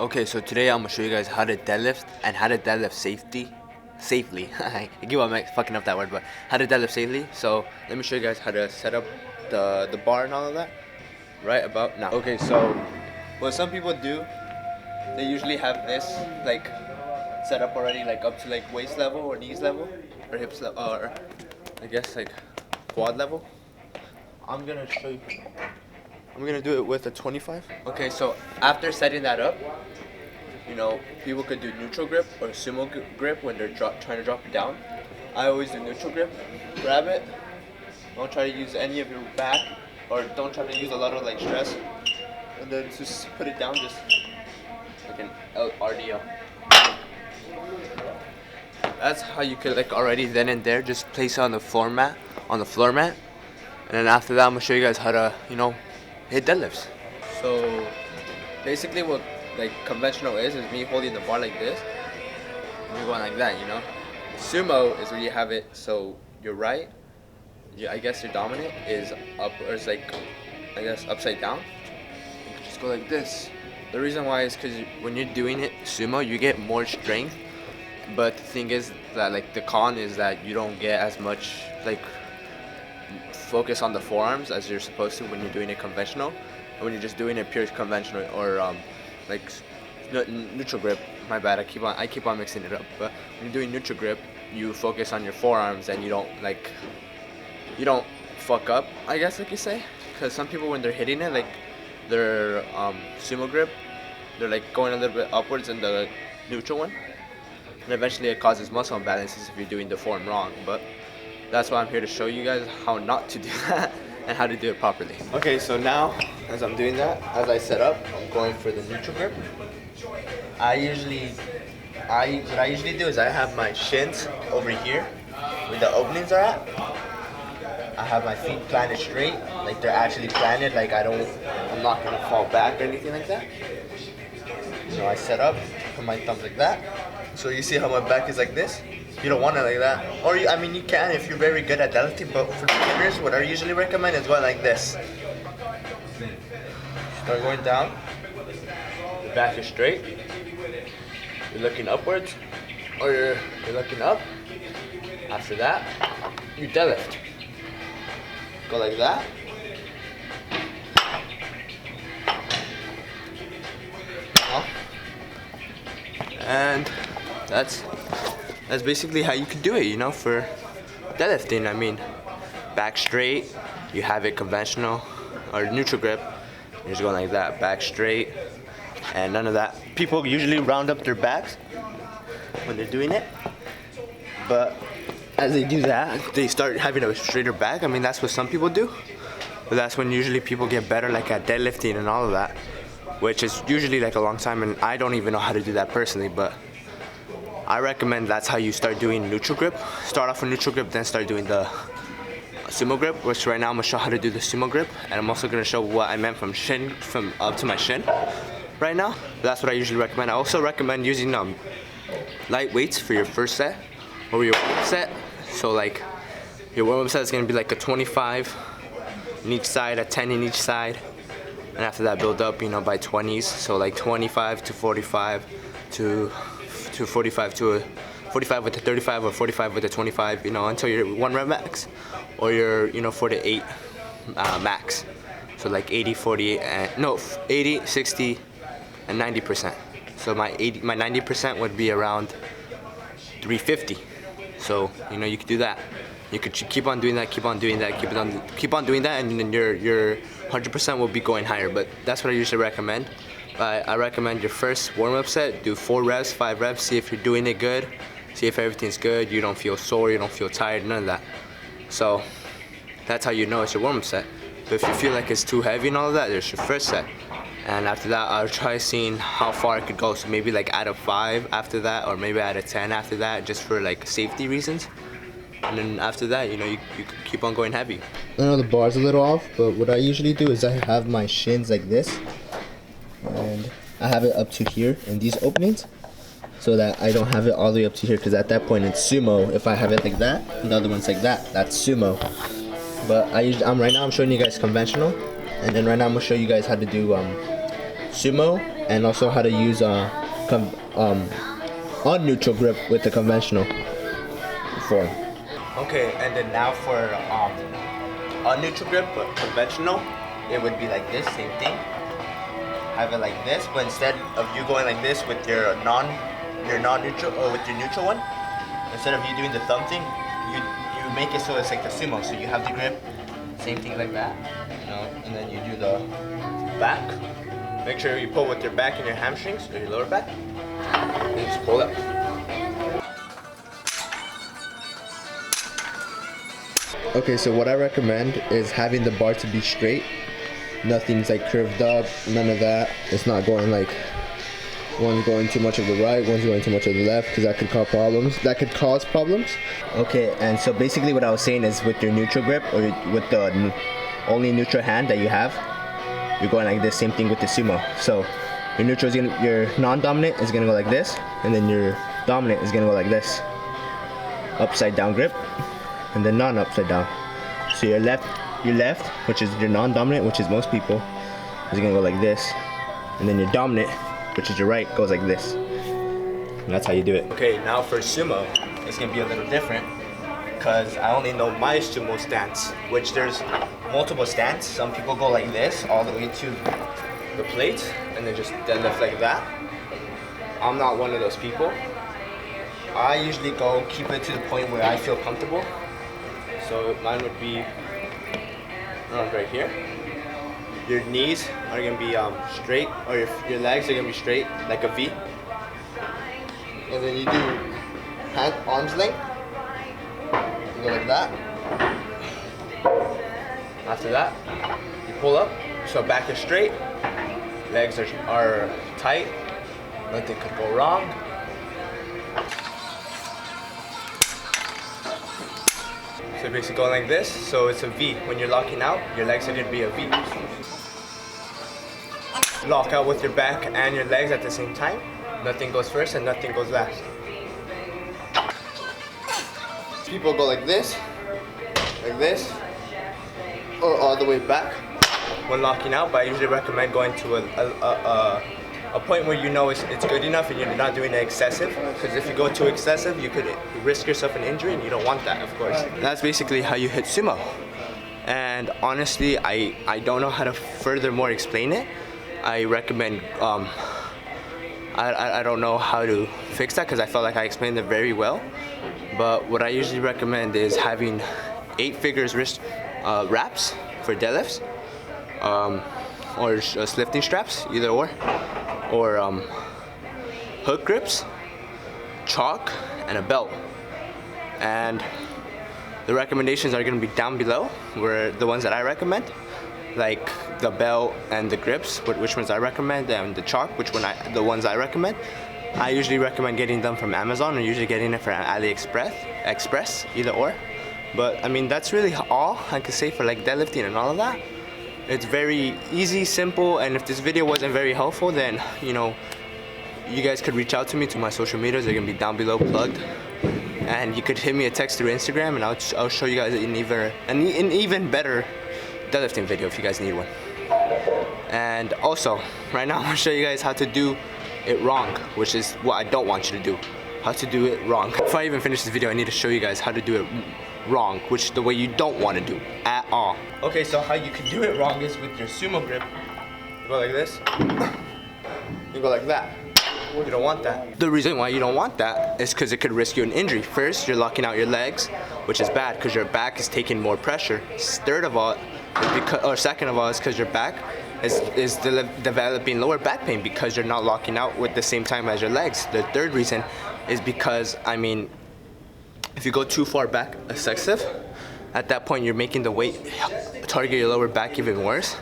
Okay, so today I'm gonna show you guys how to deadlift and how to deadlift safely. I keep on fucking up that word, but how to deadlift safely. So let me show you guys how to set up the bar and all of that right about now. Okay, so what some people do, they usually have this like set up already, like up to like waist level or knees level or hips level, or I guess like quad level. I'm gonna show you. I'm gonna do it with a 25. Okay, so after setting that up, you know, people could do neutral grip or sumo grip when they're trying to drop it down. I always do neutral grip. Grab it. Don't try to use any of your back, or don't try to use a lot of like stress. And then just put it down, just like an RDL. That's how you could like already then and there just place it on the floor mat, and then after that I'm gonna show you guys how to, you know, hit deadlifts. So basically what like conventional is me holding the bar like this and you're going like that, you know. Sumo is where you have it so your right, I guess your dominant is up, or it's like, I guess upside down. You can just go like this. The reason why is because when you're doing it sumo, you get more strength, but the thing is that like the con is that you don't get as much like focus on the forearms as you're supposed to when you're doing it conventional, and when you're just doing it pure conventional or like neutral grip. My bad, I keep on mixing it up. But when you're doing neutral grip, you focus on your forearms and you don't fuck up, I guess like you say. Because some people when they're hitting it, like their sumo grip, they're like going a little bit upwards in the neutral one, and eventually it causes muscle imbalances if you're doing the form wrong. But that's why I'm here to show you guys how not to do that and how to do it properly. Okay, so now as I'm doing that, as I set up, I'm going for the neutral grip. What I usually do is I have my shins over here where the openings are at. I have my feet planted straight, like they're actually planted, like I'm not gonna fall back or anything like that. So I set up, put my thumbs like that. So you see how my back is like this? You don't want it like that. Or you can if you're very good at deadlifting, but for beginners, what I usually recommend is going like this. Start going down. Your back is straight. You're looking upwards, or you're looking up. After that, you deadlift. Go like that. And that's basically how you can do it, you know, for deadlifting. I mean, back straight, you have it conventional or neutral grip. You're just going like that, back straight, and none of that. People usually round up their backs when they're doing it, but as they do that, they start having a straighter back. I mean, that's what some people do, but that's when usually people get better, like at deadlifting and all of that, which is usually like a long time, and I don't even know how to do that personally, but I recommend that's how you start doing neutral grip. Start off with neutral grip, then start doing the sumo grip, which right now I'm gonna show how to do the sumo grip, and I'm also gonna show what I meant from up to my shin right now. That's what I usually recommend. I also recommend using light weights for your first set or your warm-up set. So like your warm-up set is gonna be like a 25 in each side, a 10 in each side, and after that build up, you know, by 20s. So like 25 to 45 to 45 to a 45 with the 35 or 45 with the 25, you know, until you're 1 rep max, or you're, you know, 4 to 8 max. So like 80, 48, 80, 60, and 90%. So my 90% would be around 350. So, you know, you could do that. You could keep on doing that, keep on doing that, keep on doing that, and then your 100% will be going higher. But that's what I usually recommend. I recommend your first warm-up set, do 4 reps, 5 reps, see if you're doing it good, see if everything's good, you don't feel sore, you don't feel tired, none of that. So that's how you know it's your warm-up set. But if you feel like it's too heavy and all of that, there's your first set. And after that, I'll try seeing how far I could go. So maybe like add a 5 after that, or maybe add a 10 after that, just for like safety reasons. And then after that, you know, you keep on going heavy. I know the bar's a little off, but what I usually do is I have my shins like this, and I have it up to here in these openings, so that I don't have it all the way up to here, because at that point in sumo, if I have it like that, and the other one's like that, that's sumo. But right now I'm showing you guys conventional, and then right now I'm gonna show you guys how to do sumo and also how to use unneutral grip with the conventional form. Okay, and then now for unneutral grip but conventional, it would be like this, same thing. Have it like this, but instead of you going like this with your non-neutral or with your neutral one, instead of you doing the thumb thing, you make it so it's like the sumo. So you have the grip, same thing like that, you know, and then you do the back. Make sure you pull with your back and your hamstrings or your lower back, and just pull up. Okay, so what I recommend is having the bar to be straight. Nothing's like curved up, none of that. It's not going like one's going too much of the right, one's going too much of the left, because that could cause problems. Okay, and so basically what I was saying is with your neutral grip or with the only neutral hand that you have, you're going like this. Same thing with the sumo. So your neutral is your non-dominant is gonna go like this, and then your dominant is gonna go like this. Upside down grip, and then non-upside down. So your left, which is your non-dominant, which is most people, is gonna go like this, and then your dominant, which is your right, goes like this. And that's how you do it. Okay, now for sumo, it's gonna be a little different because I only know my sumo stance, which there's multiple stance. Some people go like this all the way to the plate and then just deadlift like that. I'm not one of those people. I usually go keep it to the point where I feel comfortable. So mine would be around right here. Your knees are gonna be straight, or your legs are gonna be straight, like a V. And then you do arms length. You go like that. After that, you pull up. So back is straight, legs are tight. Nothing could go wrong. So basically going like this, so it's a V. When you're locking out, your legs are gonna be a V. Lock out with your back and your legs at the same time. Nothing goes first and nothing goes last. People go like this, or all the way back when locking out, but I usually recommend going to a point where you know it's good enough and you're not doing it excessive, because if you go too excessive, you could risk yourself an injury, and you don't want that, of course. That's basically how you hit sumo. And honestly, I don't know how to furthermore explain it. I recommend, I don't know how to fix that because I felt like I explained it very well. But what I usually recommend is having 8 figures wrist wraps for deadlifts, or lifting straps, either or hook grips, chalk, and a belt. And the recommendations are going to be down below, where the ones that I recommend, like the belt and the grips, which ones I recommend, and the chalk, the ones I recommend. I usually recommend getting them from Amazon, or usually getting it from AliExpress, either or. But I mean, that's really all I could say for like deadlifting and all of that. It's very easy, simple, and if this video wasn't very helpful, then you know, you guys could reach out to me to my social medias. They're gonna be down below, plugged, and you could hit me a text through Instagram, and I'll show you guys an even better deadlifting video if you guys need one. And also, right now I'm gonna show you guys how to do it wrong, which is what I don't want you to do. How to do it wrong. Before I even finish this video, I need to show you guys how to do it wrong, which is the way you don't want to do at all. Okay, so how you can do it wrong is with your sumo grip. You go like this. You go like that. You don't want that. The reason why you don't want that is because it could risk you an injury. First, you're locking out your legs, which is bad because your back is taking more pressure. Second of all, is because your back is developing lower back pain because you're not locking out with the same time as your legs. The third reason is because, I mean, if you go too far back excessive, at that point you're making the weight target your lower back even worse.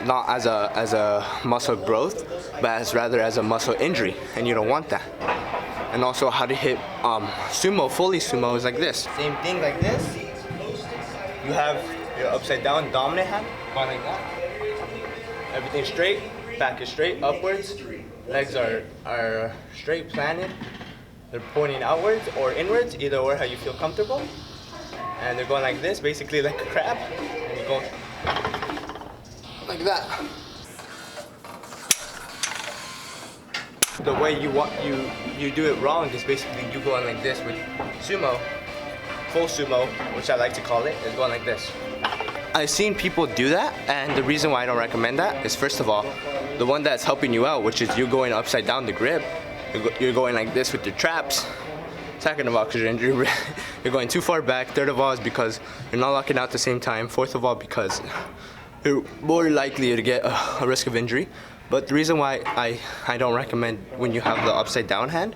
Not as a muscle growth, but rather as a muscle injury, and you don't want that. And also how to hit sumo, fully sumo, is like this. Same thing like this. You have your upside down dominant hand, going like that. Everything straight, back is straight, upwards. Legs are straight, planted. They're pointing outwards or inwards, either or how you feel comfortable. And they're going like this, basically like a crab. And you go like that. The way you do it wrong is basically you going like this with sumo. Full sumo, which I like to call it, is going like this. I've seen people do that, and the reason why I don't recommend that is, first of all, the one that's helping you out, which is you going upside down the grip, you're going like this with your traps. Second of all, because you're going too far back. Third of all is because you're not locking out at the same time. Fourth of all, because you're more likely to get a risk of injury. But the reason why I don't recommend when you have the upside down hand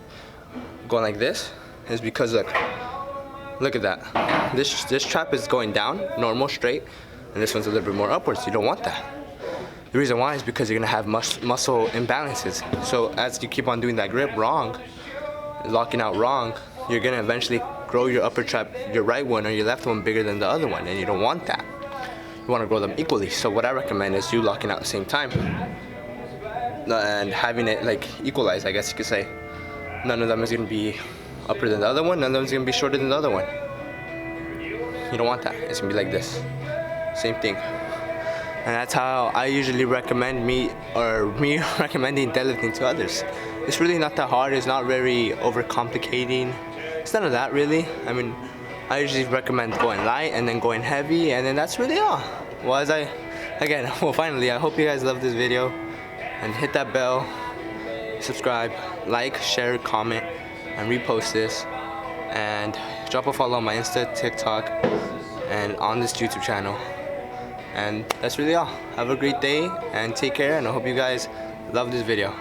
going like this is because look at that. This trap is going down, normal, straight, and this one's a little bit more upwards. You don't want that. The reason why is because you're gonna have muscle imbalances. So as you keep on doing that grip wrong, locking out wrong, you're gonna eventually grow your upper trap, your right one or your left one, bigger than the other one, and you don't want that. You wanna grow them equally. So what I recommend is you locking out at the same time and having it like equalize, I guess you could say. None of them is gonna be upper than the other one, none of them is gonna be shorter than the other one. You don't want that. It's gonna be like this. Same thing. And that's how I usually recommend me recommending deadlifting to others. It's really not that hard. It's not very overcomplicating. It's none of that really. I mean, I usually recommend going light and then going heavy, and then that's really all. Well, finally, I hope you guys love this video, and hit that bell, subscribe, like, share, comment, and repost this, and drop a follow on my Insta, TikTok, and on this YouTube channel. And that's really all. Have a great day and take care, and I hope you guys love this video.